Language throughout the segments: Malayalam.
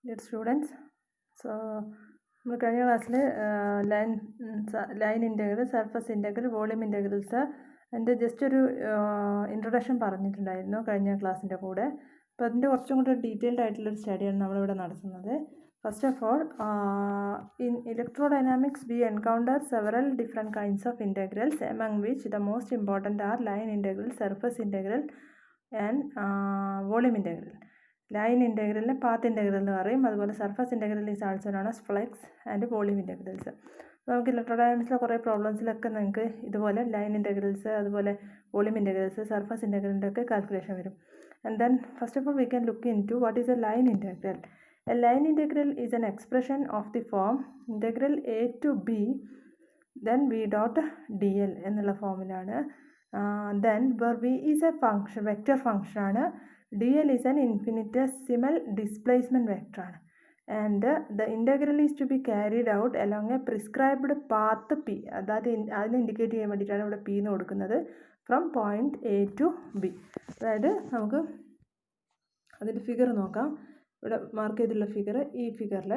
Dear students, so നമ്മൾ കഴിഞ്ഞ ക്ലാസ്സിൽ line integral, surface integral, volume integrals അതിൻ്റെ ജസ്റ്റ് ഒരു ഇൻട്രൊഡക്ഷൻ പറഞ്ഞിട്ടുണ്ടായിരുന്നു കഴിഞ്ഞ ക്ലാസ്സിൻ്റെ കൂടെ. അപ്പോൾ അതിൻ്റെ കുറച്ചും കൂടെ ഡീറ്റെയിൽഡ് ആയിട്ടുള്ളൊരു സ്റ്റഡിയാണ് നമ്മളിവിടെ നടത്തുന്നത്. First of all, in electrodynamics we encounter several different kinds of integrals, among which the most important are line integral, surface integral and volume integral. Line ഇൻ്റഗ്രലിനെ പാത്ത് ഇൻ്റഗ്രൽ എന്ന് പറയും. അതുപോലെ surface integral is also known as flux and volume integrals. നമുക്ക് ഇലക്ട്രോഡൈനാമിക്സിലെ കുറേ പ്രോബ്ലംസിലൊക്കെ നിങ്ങൾക്ക് ഇതുപോലെ ലൈൻ ഇൻ്റഗ്രൽസ്, അതുപോലെ വോളിയം ഇൻ്റഗ്രൽസ്, സർഫസ് ഇൻ്റഗ്രലിൻ്റെ ഒക്കെ കാൽക്കുലേഷൻ വരും. And then first of all we can look into what is a line integral. A line integral is an expression of the form integral A to B then V dot D L എന്നുള്ള ഫോമിലാണ്. Then were V is A function, vector ഫംഗ്ഷനാണ്. dl is an infinitesimal displacement vector and the integral is to be carried out along a prescribed path p. അതായത് അതിനെ ഇൻഡിക്കേറ്റ് ചെയ്യാൻ വേണ്ടിയിട്ടാണ് ഇവിടെ p എന്ന് കൊടുക്കുന്നത്. From point A to B. അതായത് നമുക്ക് അതിൻ്റെ ഫിഗർ നോക്കാം. ഇവിടെ മാർക്ക് ചെയ്തിട്ടുള്ള ഫിഗർ, ഈ ഫിഗറിൽ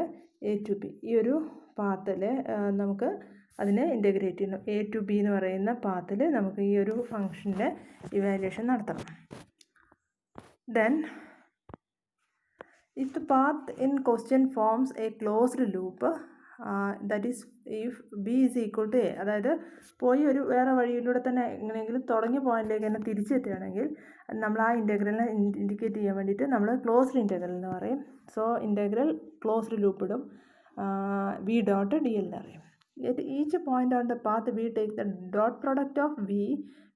എ ടു ബി ഈ ഒരു പാത്തിൽ നമുക്ക് അതിനെ ഇൻറ്റഗ്രേറ്റ് ചെയ്യുന്നു. എ ടു ബി എന്ന് പറയുന്ന പാത്തിൽ നമുക്ക് ഈ ഒരു ഫംഗ്ഷൻ്റെ ഇവാലുവേഷൻ നടത്തണം. Then, if the path in question forms a closed loop, that is if b is equal to a, അതായത് പോയി ഒരു വേറെ വഴിയിലൂടെ തന്നെ എങ്ങനെയെങ്കിലും തുടങ്ങിയ പോയിന്റിലേക്ക് തന്നെ തിരിച്ചെത്തുകയാണെങ്കിൽ നമ്മൾ ആ ഇൻ്റഗ്രലിനെ ഇൻഡിക്കേറ്റ് ചെയ്യാൻ വേണ്ടിയിട്ട് നമ്മൾ ക്ലോസ്ഡ് ഇൻ്റഗ്രൽ എന്ന് പറയും. സോ ഇൻ്റഗ്രൽ ക്ലോസ്ഡ് ലൂപ്പ് ഇടും, വി ഡോട്ട് ഡി എൽ എന്ന് പറയും. At each point on the path we take the dot product of v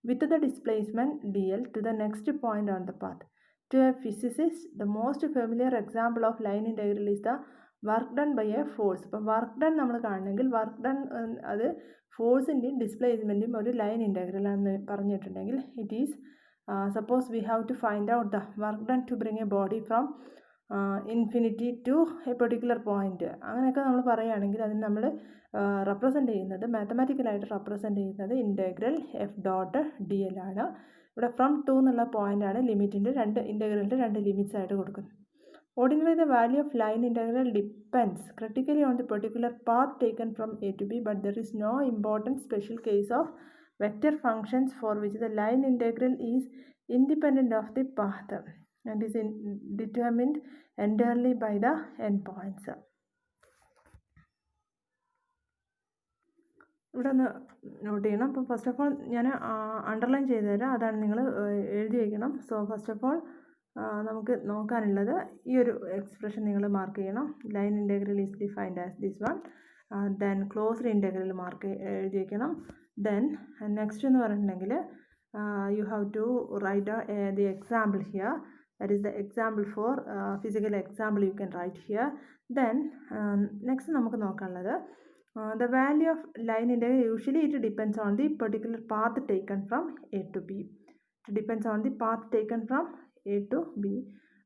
with the displacement dl to the next point on the path. To a physicist, the most familiar example of line integral is the work done by a force. അപ്പം വർക്ക് ഡൺ നമ്മൾ കാണണമെങ്കിൽ വർക്ക് ഡൺ അത് ഫോഴ്സിൻ്റെയും ഡിസ്പ്ലേസ്മെൻറ്റും ഒരു ലൈൻ ഇൻ്റഗ്രലാണെന്ന് പറഞ്ഞിട്ടുണ്ടെങ്കിൽ it is suppose we have to find out the work done to bring a body from infinity to a particular point. അങ്ങനെയൊക്കെ നമ്മൾ പറയുകയാണെങ്കിൽ അതിന് നമ്മൾ റെപ്രസെൻ്റ് ചെയ്യുന്നത്, മാത്തമാറ്റിക്കലായിട്ട് റെപ്രസെൻ്റ് ചെയ്യുന്നത് integral F dot D L ആണ്. ഇവിടെ ഫ്രം 2 എന്നുള്ള പോയിൻ്റാണ് ലിമിറ്റിൻ്റെ ഇൻ്റഗ്രലിൻ്റെ രണ്ട് ലിമിറ്റ്സ് ആയിട്ട് കൊടുക്കുന്നത്. Ordinarily, the value of line integral depends critically on the particular path taken from A to B, but there is no important special case of vector functions for which the line integral is independent of the path and is determined entirely by the endpoints. ഇവിടെ ഒന്ന് നോട്ട് ചെയ്യണം. അപ്പോൾ ഫസ്റ്റ് ഓഫ് ഓൾ ഞാൻ അണ്ടർലൈൻ ചെയ്തു തരാം, അതാണ് നിങ്ങൾ എഴുതി വയ്ക്കണം. സോ ഫസ്റ്റ് ഓഫ് ഓൾ നമുക്ക് നോക്കാനുള്ളത് ഈ ഒരു എക്സ്പ്രഷൻ നിങ്ങൾ മാർക്ക് ചെയ്യണം. Line integral is defined as this one. Then closed integral mark എഴുതി വയ്ക്കണം. ദെൻ നെക്സ്റ്റ് എന്ന് പറഞ്ഞിട്ടുണ്ടെങ്കിൽ you have to write the example here. That is the example for physical example you can write here. Then next നമുക്ക് നോക്കാനുള്ളത് the value of line integral, usually it depends on the particular path taken from A to B. It depends on the path taken from A to B.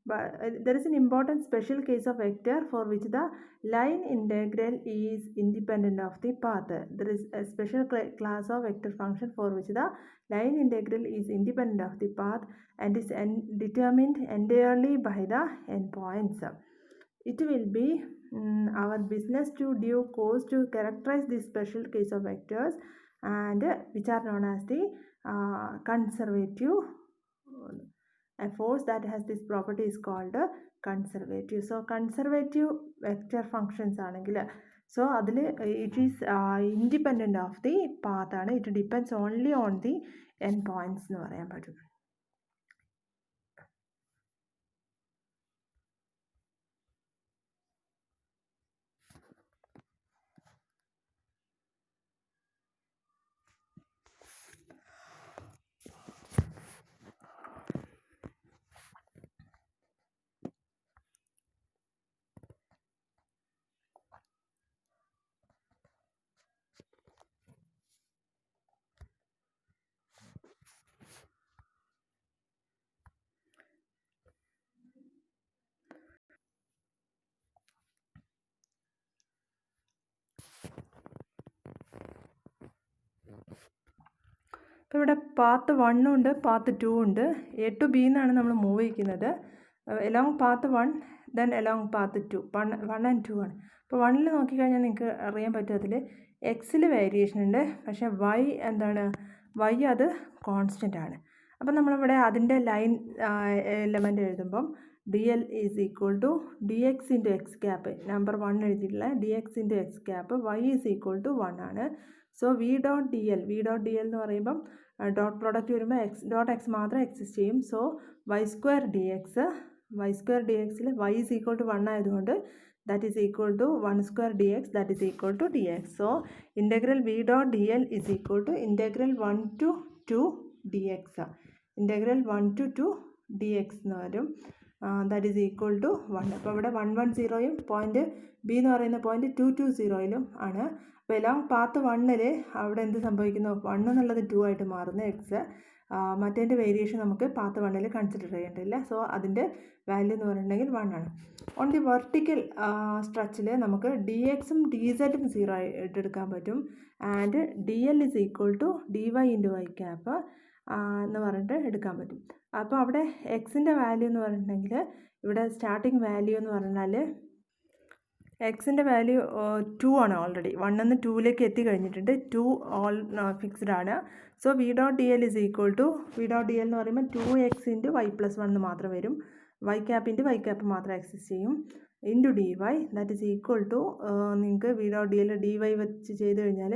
But there is an important special case of vector for which the line integral is independent of the path. There is a special class of vector function for which the line integral is independent of the path and is determined entirely by the endpoints. It will be our business to give course to characterize this special case of vectors and which are known as the conservative. A force that has this property is called conservative. So conservative vector functions ആണെങ്കിൽ so അതിൽ it is independent of the path ആണ്. It depends only on the endpoints എന്ന് പറയാൻ പറ്റും. അപ്പോൾ ഇവിടെ പാത്ത് 1 ഉണ്ട്, പാത്ത് 2 ഉണ്ട്. എ ടു ബി എന്നാണ് നമ്മൾ മൂവ് ചെയ്യുന്നത്. Along path 1 then along path 2 1 and 2 ആണ്. അപ്പോൾ 1ൽ നോക്കിക്കഴിഞ്ഞാൽ നിങ്ങൾക്ക് അറിയാൻ പറ്റും അതിൽ എക്സിൽ വേരിയേഷൻ ഉണ്ട്, പക്ഷേ വൈ എന്താണ്, വൈ അത് കോൺസ്റ്റൻ്റ് ആണ്. അപ്പം നമ്മളിവിടെ അതിൻ്റെ ലൈൻ എലമെൻ്റ് എഴുതുമ്പം D L is equal to D X into X cap, number 1 എഴുതിയിട്ടുള്ള D X into X cap Y is equal to 1 ആണ്. So V dot D L എന്ന് പറയുമ്പം ഡോട്ട് പ്രോഡക്റ്റ് വരുമ്പോൾ എക്സ് ഡോട്ട് എക്സ് മാത്രം എക്സിസ്റ്റ് ചെയ്യും. സോ വൈ സ്ക്വയർ ഡി എക്സിൽ വൈ ഈസ് ഈക്വൽ ടു 1 ആയതുകൊണ്ട് that is equal to 1 square dx, that is equal to dx. So integral v dot dl is equal to integral 1 to 2 dx. Integral 1 to 2 dx എന്ന് വരും. that is equal to 1. അപ്പോൾ ഇവിടെ 110യും പോയിൻറ്റ് ബി എന്ന് പറയുന്ന പോയിൻറ്റ് 220യിലും ആണ്. അപ്പോൾ എലോങ് പാത്ത് 1ൽ അവിടെ എന്ത് സംഭവിക്കുന്നു, 1 എന്നുള്ളത് 2 ആയിട്ട് മാറുന്നു എക്സ്. മറ്റേതിൻ്റെ വേരിയേഷൻ നമുക്ക് പാത്ത് 1ൽ കൺസിഡർ ചെയ്യേണ്ടില്ല. സോ അതിൻ്റെ വാല്യൂ എന്ന് പറഞ്ഞിട്ടുണ്ടെങ്കിൽ 1 ആണ്. ഓൺ ദി വെർട്ടിക്കൽ സ്ട്രെച്ചിൽ നമുക്ക് ഡി എക്സും ഡി സെഡും 0 ആയിട്ട് എടുക്കാൻ പറ്റും. And D L is equal to D Y into Y cap എന്ന് പറഞ്ഞിട്ട് എടുക്കാൻ പറ്റും. അപ്പോൾ അവിടെ എക്സിൻ്റെ വാല്യൂ എന്ന് പറഞ്ഞിട്ടുണ്ടെങ്കിൽ ഇവിടെ സ്റ്റാർട്ടിങ് വാല്യൂ എന്ന് പറഞ്ഞാൽ എക്സിൻ്റെ വാല്യൂ 2 ആണ്. ഓൾറെഡി 1 നിന്ന് 2ലേക്ക് എത്തിക്കഴിഞ്ഞിട്ടുണ്ട്. 2 ഓൾ ഫിക്സ്ഡ് ആണ്. So V dot D L is equal to V dot D L എന്ന് പറയുമ്പോൾ 2x ഇൻറ്റു വൈ പ്ലസ് 1 എന്ന് മാത്രം വരും. Y cap into Y cap മാത്രം എക്സിസ്റ്റ് ചെയ്യും. Into D Y that is equal to നിങ്ങൾക്ക് V dot D L D Y വെച്ച് ചെയ്ത് കഴിഞ്ഞാൽ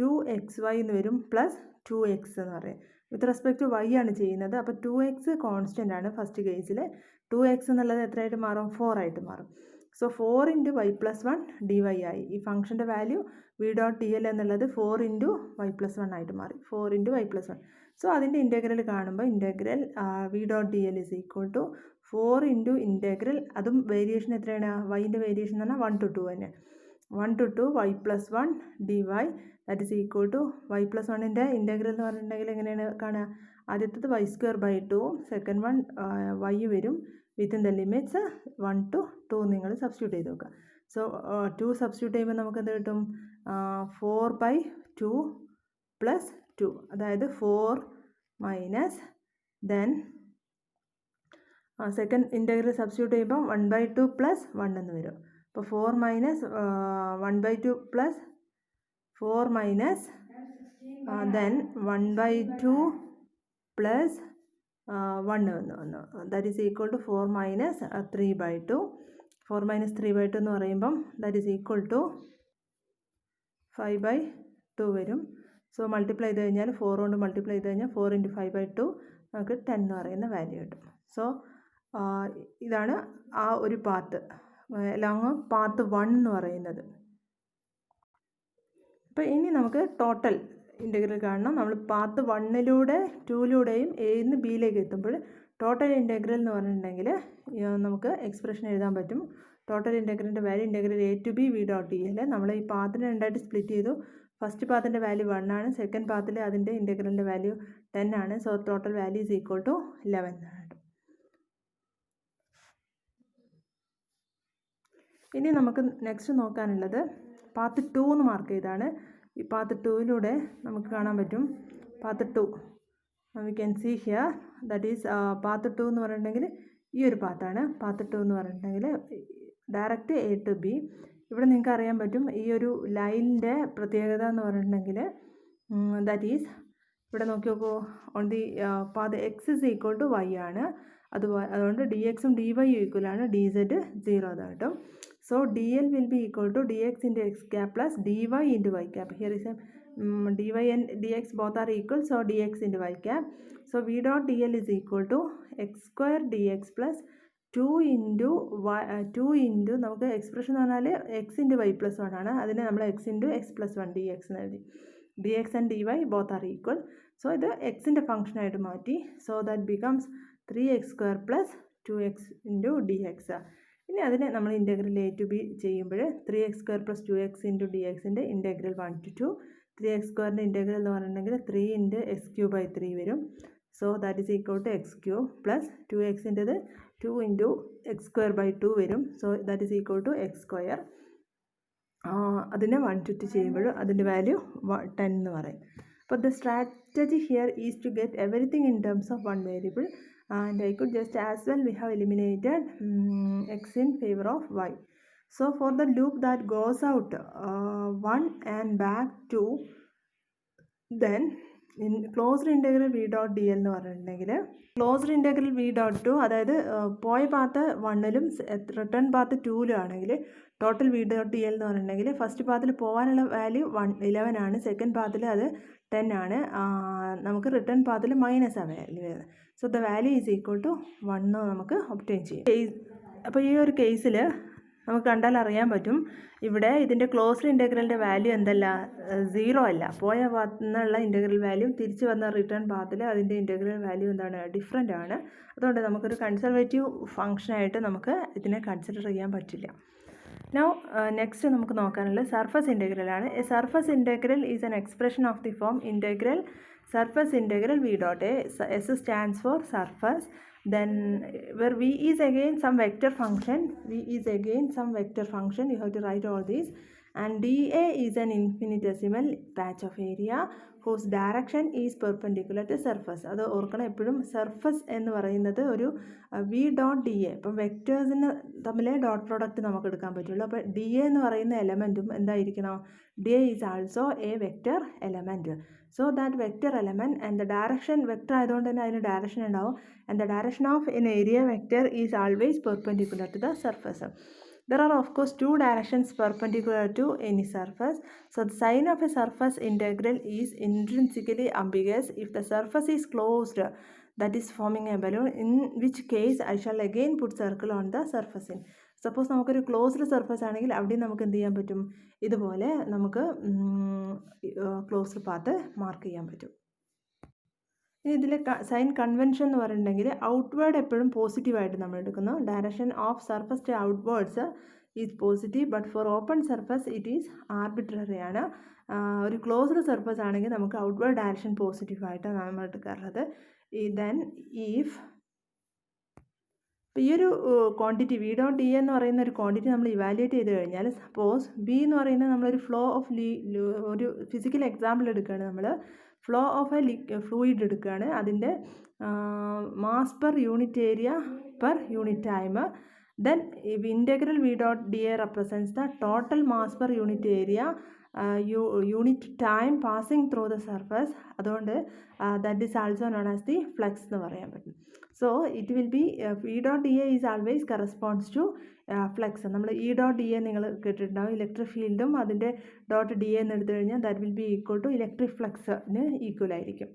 2xy എന്ന് വരും പ്ലസ് 2x എന്ന് പറയും. വിത്ത് റെസ്പെക്ട് ടു വൈ ആണ് ചെയ്യുന്നത്. അപ്പോൾ 2x കോൺസ്റ്റൻ്റ് ആണ് ഫസ്റ്റ് കേസിൽ. 2x എന്നുള്ളത് എത്രയായിട്ട് മാറും, 4 ആയിട്ട് മാറും. So 4 into Y plus 1 D Y ആയി. ഈ ഫംഗ്ഷൻ്റെ value V dot T L എന്നുള്ളത് 4 ഇൻറ്റു വൈ പ്ലസ് 1 ആയിട്ട് മാറി. 4 ഇൻറ്റു വൈ പ്ലസ് 1. സോ അതിൻ്റെ ഇൻറ്റഗ്രൽ കാണുമ്പോൾ integral V dot T L is equal to 4 into integral, അതും വേരിയേഷൻ എത്രയാണ്, വൈൻ്റെ വേരിയേഷൻ എന്ന് പറഞ്ഞാൽ 1 to 2 തന്നെ. 1 to 2 Y plus 1 D Y that is equal to Y plus 1ൻ്റെ ഇൻറ്റഗ്രൽ എന്ന് പറഞ്ഞിട്ടുണ്ടെങ്കിൽ എങ്ങനെയാണ് കാണുക, ആദ്യത്തത് Y square by 2, second one Y വരും വിത്തിൻ ദ ലിമിറ്റ്സ് 1 to 2 നിങ്ങൾ സബ്സ്റ്റിറ്റ്യൂട്ട് ചെയ്ത് നോക്കുക. സോ 2 സബ്സ്റ്റിറ്റ്യൂട്ട് ചെയ്യുമ്പോൾ നമുക്ക് എന്ത് കിട്ടും, 4/2 പ്ലസ് 2, അതായത് 4 minus then second integral substitute ചെയ്യുമ്പോൾ 1/2 പ്ലസ് 1 എന്ന് വരും. അപ്പോൾ 4 minus 1/2 plus 4 minus then 1/2 plus 1 വന്നു. That is equal to 4 minus 3/2. 4 minus 3/2 എന്ന് പറയുമ്പം ദാറ്റ് ഈസ് ഈക്വൽ ടു 5/2 വരും. സോ മൾട്ടിപ്ലൈ ചെയ്ത് കഴിഞ്ഞാൽ 4 കൊണ്ട് മൾട്ടിപ്ലൈ ചെയ്ത് കഴിഞ്ഞാൽ 4 ഇൻറ്റു 5/2 നമുക്ക് 10 എന്ന് പറയുന്ന വാല്യൂ കിട്ടും. സോ ഇതാണ് ആ ഒരു പാത്ത്, അലോങ് പാത്ത് 1 എന്ന് പറയുന്നത്. അപ്പോൾ ഇനി നമുക്ക് ടോട്ടൽ ഇൻറ്റഗ്രൽ കാണണം. നമ്മൾ പാത്ത് 1ലൂടെ 2ലൂടെയും എയിൽ നിന്ന് ബിയിലേക്ക് എത്തുമ്പോൾ ടോട്ടൽ ഇൻറ്റഗ്രൽ എന്ന് പറഞ്ഞിട്ടുണ്ടെങ്കിൽ നമുക്ക് എക്സ്പ്രഷൻ എഴുതാൻ പറ്റും. ടോട്ടൽ ഇൻറ്റഗ്രലിൻ്റെ value integral A to B V dot D L. നമ്മൾ ഈ പാത്തിനെ രണ്ടായിട്ട് സ്പ്ലിറ്റ് ചെയ്തു. ഫസ്റ്റ് പാത്തിൻ്റെ വാല്യൂ 1 ആണ്, സെക്കൻഡ് പാത്തിൽ അതിൻ്റെ ഇൻറ്റഗ്രലിൻ്റെ വാല്യൂ 10 ആണ്. So total value is equal to 11 ആണ്. ഇനി നമുക്ക് നെക്സ്റ്റ് നോക്കാനുള്ളത് പാത്ത് 2 എന്ന് മാർക്ക് ചെയ്താണ്. ഈ പാത്ത് 2ലൂടെ നമുക്ക് കാണാൻ പറ്റും path 2 we can see here that is path 2 എന്ന് പറഞ്ഞിട്ടുണ്ടെങ്കിൽ ഈ ഒരു പാത്താണ്. പാത്ത് 2 എന്ന് പറഞ്ഞിട്ടുണ്ടെങ്കിൽ ഡയറക്റ്റ് എ ടു ബി. ഇവിടെ നിങ്ങൾക്ക് അറിയാൻ പറ്റും ഈ ഒരു ലൈനിൻ്റെ പ്രത്യേകത എന്ന് പറഞ്ഞിട്ടുണ്ടെങ്കിൽ ദാറ്റ് ഈസ് ഇവിടെ നോക്കി നോക്കൂ, on the path X is equal to Y ആണ്. അതുകൊണ്ട് ഡി എക്സും ഡി വൈ ഈക്വലാണ്, ഡി സെഡ് 0 അതാണ് കേട്ടോ. So dl will be equal to dx into x cap plus dy into y cap. Here is a dy and dx both are equal, so dx into y cap. So v dot dl is equal to x square dx plus 2 into y 2 into നമുക്ക് എക്സ്പ്രഷൻ എന്ന് പറഞ്ഞാൽ x into y plus 1 ആണ്. അതിനെ നമ്മൾ x into x plus 1 dx എന്ന് എഴുതി. dx and dy both are equal. So ഇത് എക്സിൻ്റെ ഫംഗ്ഷനായിട്ട് മാറ്റി. So that becomes 3x square plus 2x into dx. ഇനി അതിനെ നമ്മൾ ഇൻറ്റഗ്രൽ എ ടു ബി ചെയ്യുമ്പോൾ 3x square plus 2x into D എക്സിൻ്റെ ഇൻറ്റഗ്രൽ 1 to 2. 3x സ്ക്വയറിൻ്റെ ഇൻറ്റഗ്രൽ എന്ന് പറഞ്ഞിട്ടുണ്ടെങ്കിൽ 3 ഇൻറ്റു എക്സ് ക്യൂബ് ബൈ 3 വരും. So that is equal to X cube plus 2xൻ്റെത് 2 ഇൻറ്റു എക്സ് സ്ക്വയർ ബൈ 2 വരും. So that is equal to X square. അതിനെ 1 to 2 ചെയ്യുമ്പോൾ അതിൻ്റെ വാല്യൂ 10 എന്ന് പറയും. അപ്പോൾ the strategy here is to get everything in terms of 1 variable. and I could just as well we have eliminated x in favor of y. So for the loop that goes out 1 and back to, then in closed integral v dot dl എന്ന് പറഞ്ഞിട്ടുണ്ടെങ്കിൽ ക്ലോസ്ഡ് ഇൻറ്റഗ്രൽ വി ഡോട്ട് ടു, അതായത് പോയ പാത്ത് 1ലും റിട്ടേൺ പാത്ത് 2ലും ആണെങ്കിൽ total V dot D L എന്ന് പറഞ്ഞിട്ടുണ്ടെങ്കിൽ ഫസ്റ്റ് പാത്തിൽ പോകാനുള്ള വാല്യൂ 11 ആണ്, സെക്കൻഡ് പാത്തിൽ അത് 10 ആണ്, നമുക്ക് റിട്ടേൺ പാത്തിൽ മൈനസ് ആണ് വാല്യൂ വരുന്നത്. So the value is equal to 1 നമുക്ക് ഒബ്റ്റെയിൻ ചെയ്യും. അപ്പോൾ ഈ ഒരു കേസിൽ നമുക്ക് കണ്ടാൽ അറിയാൻ പറ്റും, ഇവിടെ ഇതിൻ്റെ ക്ലോസ്ഡ് ഇൻറ്റഗ്രലിൻ്റെ വാല്യൂ എന്തല്ല, 0 അല്ല. പോയ പാത്തിൽ നിന്നുള്ള ഇൻറ്റഗ്രൽ വാല്യൂ തിരിച്ച് വന്ന റിട്ടേൺ പാത്തിൽ അതിൻ്റെ ഇൻറ്റഗ്രൽ വാല്യൂ എന്താണ്, ഡിഫറെൻ്റ് ആണ്. അതുകൊണ്ട് നമുക്കൊരു കൺസർവേറ്റീവ് ഫംഗ്ഷനായിട്ട് നമുക്ക് ഇതിനെ കൺസിഡർ ചെയ്യാൻ പറ്റില്ല. നൗ നെക്സ്റ്റ് നമുക്ക് നോക്കാനുള്ളത് സർഫസ് ഇൻറ്റഗ്രലാണ്. A surface integral is an expression of the form integral surface integral v dot a. S stands for surface, then where v is again some vector function, you have to write all these, and dA is an infinitesimal patch of area whose direction is perpendicular to surface. അത് ഓർക്കണം എപ്പോഴും, സർഫസ് എന്ന് പറയുന്നത് ഒരു വി ഡോട്ട് ഡി എ, ഇപ്പം വെക്റ്റേഴ്സിന് തമ്മിലെ ഡോട്ട് പ്രോഡക്റ്റ് നമുക്ക് എടുക്കാൻ പറ്റുള്ളൂ. അപ്പോൾ ഡി എ എന്ന് പറയുന്ന എലമെൻറ്റും എന്തായിരിക്കണം, D A is also A vector element. So that vector element and the direction vector ആയതുകൊണ്ട് തന്നെ അതിന് ഡയറക്ഷൻ ഉണ്ടാവും, and the direction of an area vector is always perpendicular to the surface. There are of course two directions perpendicular to any surface. So the sign of a surface integral is intrinsically ambiguous if the surface is closed, that is forming a balloon, in which case I shall again put circle on the surface in. Suppose നമുക്കൊരു ക്ലോസ്ഡ് സർഫസ് ആണെങ്കിൽ അവിടെ നമുക്ക് എന്ത് ചെയ്യാൻ പറ്റും, ഇതുപോലെ നമുക്ക് ക്ലോസ്ഡ് പാത്ത് മാർക്ക് ചെയ്യാൻ പറ്റും. ഇനി ഇതിലെ സൈൻ കൺവെൻഷൻ എന്ന് പറഞ്ഞിട്ടുണ്ടെങ്കിൽ ഔട്ട്വേർഡ് എപ്പോഴും പോസിറ്റീവായിട്ട് നമ്മൾ എടുക്കുന്നു. Direction of surface to outwards is positive, but for open surface it is arbitrary ആണ്. ഒരു ക്ലോസ്ഡ് സർഫസ് ആണെങ്കിൽ നമുക്ക് ഔട്ട്വേർഡ് ഡയറക്ഷൻ പോസിറ്റീവായിട്ടാണ് നമ്മൾ എടുക്കാറുള്ളത്. ദെൻ ഈഫ് ഈ ഒരു ക്വാണ്ടിറ്റി വി ഡോട്ട് ഡി എന്ന് പറയുന്ന ഒരു ക്വാണ്ടിറ്റി നമ്മൾ ഇവാലുവേറ്റ് ചെയ്ത് കഴിഞ്ഞാൽ, സപ്പോസ് ബി എന്ന് പറയുന്നത് നമ്മളൊരു ഫ്ലോ ഓഫ് ഒരു ഫിസിക്കൽ എക്സാമ്പിൾ എടുക്കുകയാണ്, നമ്മൾ ഫ്ലോ ഓഫ് എ ഫ്ലൂയിഡ് എടുക്കുകയാണ്, അതിൻ്റെ mass per unit area per unit time. Then integral V dot D A represents the total mass per unit area unit time passing through the surface. അതുകൊണ്ട് that is also known as the flux എന്ന് പറയാൻ പറ്റും. So it will be V dot D A is always corresponds to flux. നമ്മൾ ഇ ഡോട്ട് ഡി എ നിങ്ങൾ കേട്ടിട്ടുണ്ടാവും, ഇലക്ട്രിക് ഫീൽഡും അതിൻ്റെ ഡോട്ട് ഡി എ എന്ന് എടുത്തു കഴിഞ്ഞാൽ that will be equal to electric ഫ്ലക്സിന് ഈക്വൽ ആയിരിക്കും.